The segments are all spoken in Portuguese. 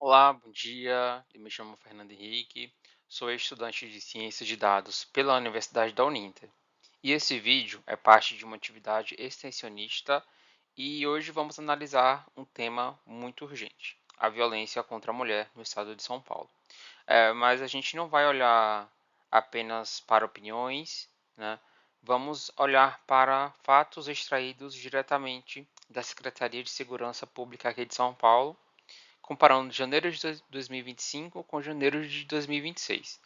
Olá, bom dia. Eu me chamo Fernando Henrique, sou estudante de Ciência de Dados pela Universidade da Uninter. E esse vídeo é parte de uma atividade extensionista e hoje vamos analisar um tema muito urgente, a violência contra a mulher no estado de São Paulo. Mas a gente não vai olhar apenas para opiniões, né? Vamos olhar para fatos extraídos diretamente da Secretaria de Segurança Pública aqui de São Paulo comparando janeiro de 2025 com janeiro de 2026.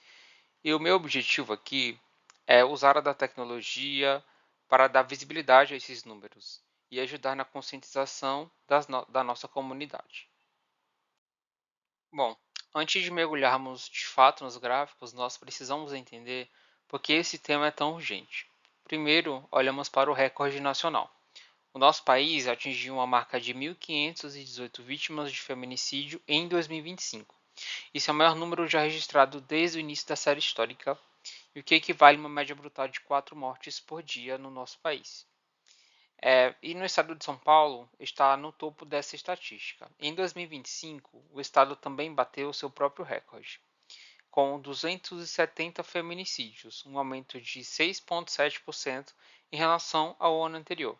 E o meu objetivo aqui é usar a da tecnologia para dar visibilidade a esses números e ajudar na conscientização da nossa comunidade. Bom, antes de mergulharmos de fato nos gráficos, nós precisamos entender por que esse tema é tão urgente. Primeiro, olhamos para o recorde nacional. O nosso país atingiu uma marca de 1.518 vítimas de feminicídio em 2025. Isso é o maior número já registrado desde o início da série histórica, e o que equivale a uma média brutal de 4 mortes por dia no nosso país. E no estado de São Paulo está no topo dessa estatística. Em 2025, o estado também bateu seu próprio recorde, com 270 feminicídios, um aumento de 6,7% em relação ao ano anterior.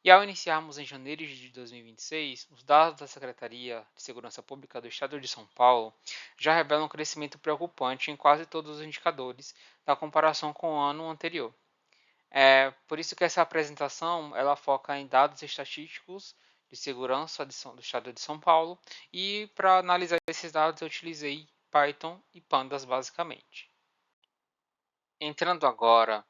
E ao iniciarmos em janeiro de 2026, os dados da Secretaria de Segurança Pública do Estado de São Paulo já revelam um crescimento preocupante em quase todos os indicadores da comparação com o ano anterior. É por isso que essa apresentação ela foca em dados estatísticos de segurança do Estado de São Paulo e para analisar esses dados eu utilizei Python e Pandas basicamente. Entrando agora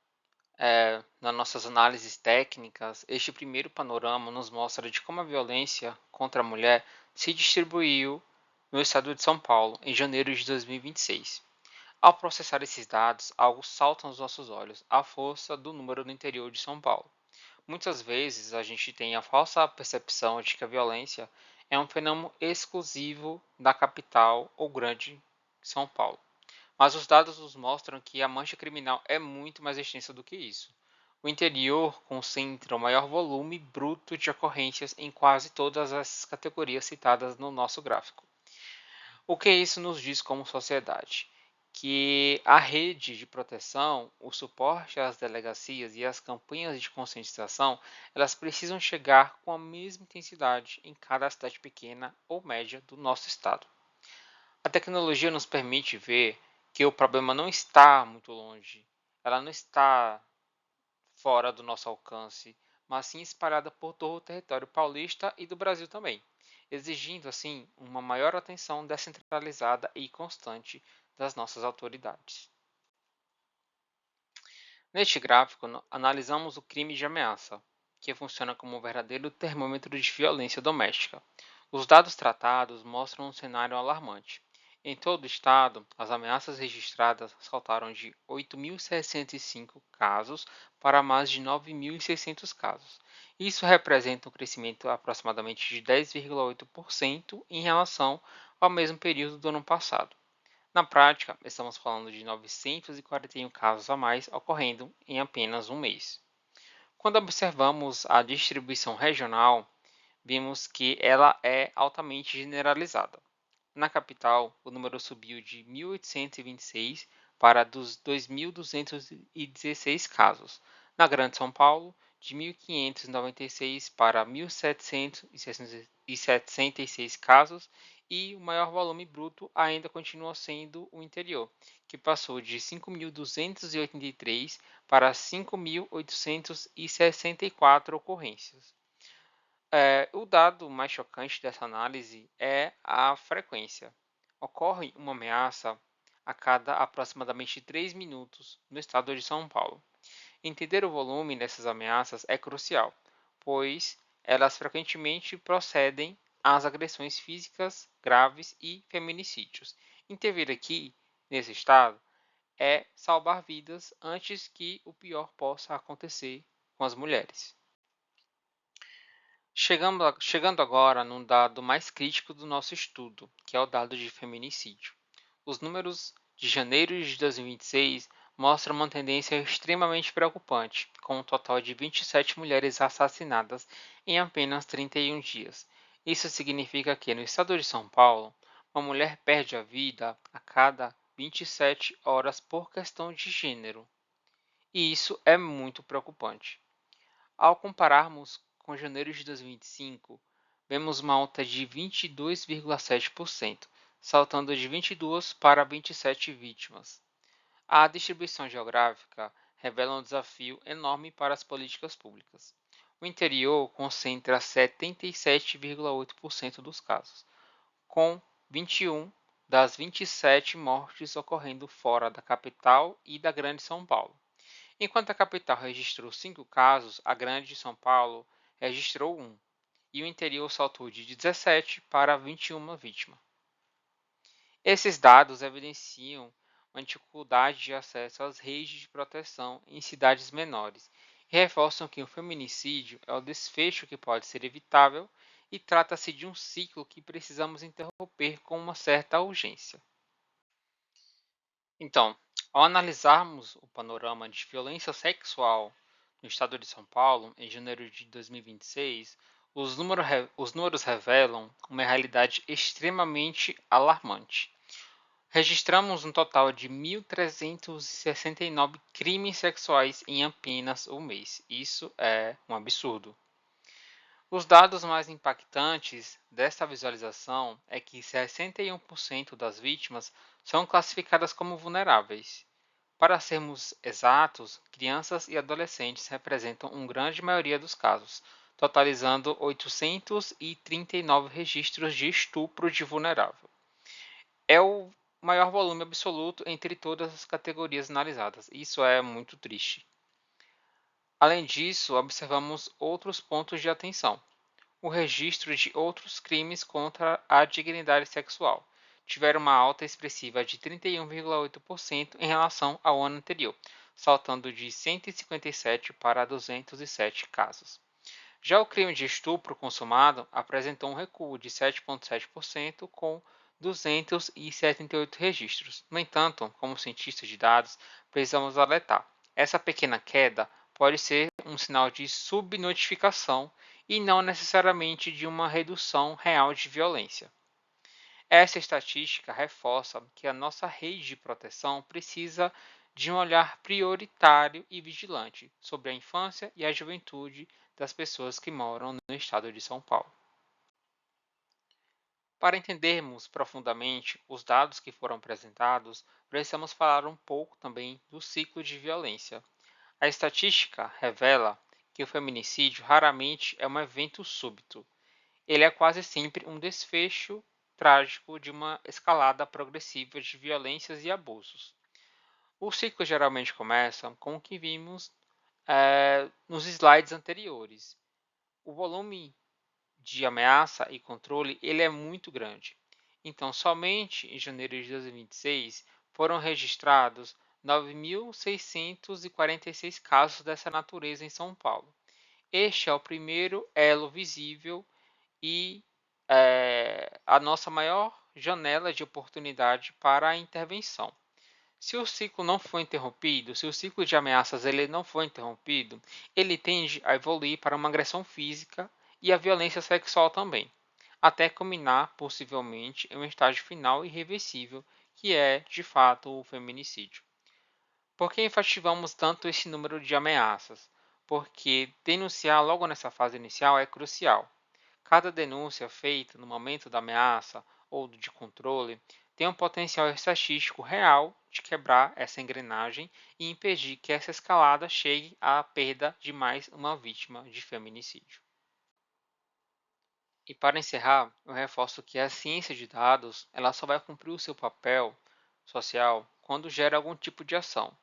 nas nossas análises técnicas, este primeiro panorama nos mostra de como a violência contra a mulher se distribuiu no estado de São Paulo em janeiro de 2026. Ao processar esses dados, algo salta aos nossos olhos: a força do número no interior de São Paulo. Muitas vezes a gente tem a falsa percepção de que a violência é um fenômeno exclusivo da capital ou grande São Paulo. Mas os dados nos mostram que a mancha criminal é muito mais extensa do que isso. O interior concentra o maior volume bruto de ocorrências em quase todas as categorias citadas no nosso gráfico. O que isso nos diz como sociedade? Que a rede de proteção, o suporte às delegacias e as campanhas de conscientização, elas precisam chegar com a mesma intensidade em cada cidade pequena ou média do nosso estado. A tecnologia nos permite ver que o problema não está muito longe, ela não está fora do nosso alcance, mas sim espalhada por todo o território paulista e do Brasil também, exigindo assim uma maior atenção descentralizada e constante das nossas autoridades. Neste gráfico, analisamos o crime de ameaça, que funciona como um verdadeiro termômetro de violência doméstica. Os dados tratados mostram um cenário alarmante. Em todo o estado, as ameaças registradas saltaram de 8.605 casos para mais de 9.600 casos. Isso representa um crescimento aproximadamente de 10,8% em relação ao mesmo período do ano passado. Na prática, estamos falando de 941 casos a mais ocorrendo em apenas um mês. Quando observamos a distribuição regional, vimos que ela é altamente generalizada. Na capital, o número subiu de 1.826 para 2.216 casos. Na Grande São Paulo, de 1.596 para 1.766 casos, e o maior volume bruto ainda continua sendo o interior, que passou de 5.283 para 5.864 ocorrências. O dado mais chocante dessa análise é a frequência. Ocorre uma ameaça a cada aproximadamente 3 minutos no estado de São Paulo. Entender o volume dessas ameaças é crucial, pois elas frequentemente procedem às agressões físicas graves e feminicídios. Intervir aqui, nesse estado, é salvar vidas antes que o pior possa acontecer com as mulheres. Chegando agora num dado mais crítico do nosso estudo, que é o dado de feminicídio. Os números de janeiro de 2026 mostram uma tendência extremamente preocupante, com um total de 27 mulheres assassinadas em apenas 31 dias. Isso significa que, no estado de São Paulo, uma mulher perde a vida a cada 27 horas por questão de gênero, e isso é muito preocupante. Ao compararmos com janeiro de 2025, vemos uma alta de 22,7%, saltando de 22 para 27 vítimas. A distribuição geográfica revela um desafio enorme para as políticas públicas. O interior concentra 77,8% dos casos, com 21 das 27 mortes ocorrendo fora da capital e da Grande São Paulo. Enquanto a capital registrou 5 casos, a Grande São Paulo registrou 1, e o interior saltou de 17 para 21 vítimas. Esses dados evidenciam uma dificuldade de acesso às redes de proteção em cidades menores e reforçam que o feminicídio é o desfecho que pode ser evitável e trata-se de um ciclo que precisamos interromper com uma certa urgência. Então, ao analisarmos o panorama de violência sexual no estado de São Paulo em janeiro de 2026, os números revelam uma realidade extremamente alarmante. Registramos um total de 1.369 crimes sexuais em apenas um mês. Isso é um absurdo. Os dados mais impactantes desta visualização é que 61% das vítimas são classificadas como vulneráveis. Para sermos exatos, crianças e adolescentes representam uma grande maioria dos casos, totalizando 839 registros de estupro de vulnerável. É o maior volume absoluto entre todas as categorias analisadas. Isso é muito triste. Além disso, observamos outros pontos de atenção. O registro de outros crimes contra a dignidade sexual tiveram uma alta expressiva de 31,8% em relação ao ano anterior, saltando de 157 para 207 casos. Já o crime de estupro consumado apresentou um recuo de 7,7%, com 278 registros. No entanto, como cientistas de dados, precisamos alertar. Essa pequena queda pode ser um sinal de subnotificação e não necessariamente de uma redução real de violência. Essa estatística reforça que a nossa rede de proteção precisa de um olhar prioritário e vigilante sobre a infância e a juventude das pessoas que moram no estado de São Paulo. Para entendermos profundamente os dados que foram apresentados, precisamos falar um pouco também do ciclo de violência. A estatística revela que o feminicídio raramente é um evento súbito. Ele é quase sempre um desfecho trágico de uma escalada progressiva de violências e abusos. O ciclo geralmente começa com o que vimos nos slides anteriores. O volume de ameaça e controle ele é muito grande. Então, somente em janeiro de 2026 foram registrados 9.646 casos dessa natureza em São Paulo. Este é o primeiro elo visível e a nossa maior janela de oportunidade para a intervenção. Se o ciclo não for interrompido, se o ciclo de ameaças ele não for interrompido, ele tende a evoluir para uma agressão física e a violência sexual também, até culminar possivelmente em um estágio final irreversível, que é, de fato, o feminicídio. Por que enfatizamos tanto esse número de ameaças? Porque denunciar logo nessa fase inicial é crucial. Cada denúncia feita no momento da ameaça ou de controle tem um potencial estatístico real de quebrar essa engrenagem e impedir que essa escalada chegue à perda de mais uma vítima de feminicídio. E para encerrar, eu reforço que a ciência de dados ela só vai cumprir o seu papel social quando gera algum tipo de ação.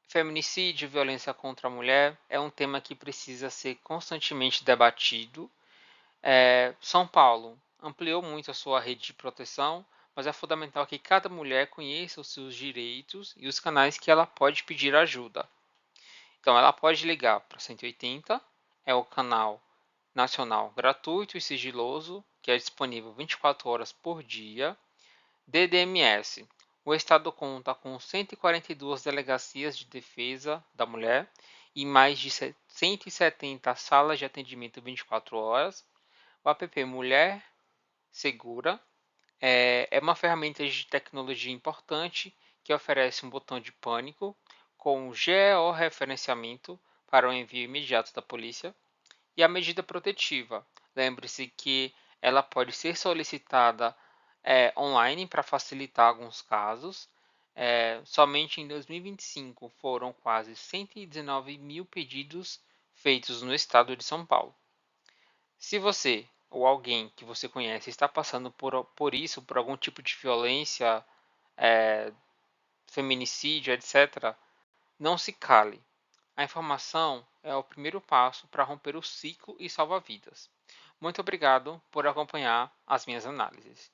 Feminicídio e violência contra a mulher é um tema que precisa ser constantemente debatido. São Paulo ampliou muito a sua rede de proteção, mas é fundamental que cada mulher conheça os seus direitos e os canais que ela pode pedir ajuda. Então, ela pode ligar para 180, é o canal nacional gratuito e sigiloso, que é disponível 24 horas por dia. DDMS. O Estado conta com 142 delegacias de defesa da mulher e mais de 170 salas de atendimento 24 horas. O app Mulher segura, é uma ferramenta de tecnologia importante que oferece um botão de pânico com georreferenciamento para o envio imediato da polícia e a medida protetiva. Lembre-se que ela pode ser solicitada online para facilitar alguns casos. Somente em 2025 foram quase 119 mil pedidos feitos no estado de São Paulo. Se você ou alguém que você conhece está passando por isso, por algum tipo de violência, é, feminicídio, etc., não se cale. A informação é o primeiro passo para romper o ciclo e salvar vidas. Muito obrigado por acompanhar as minhas análises.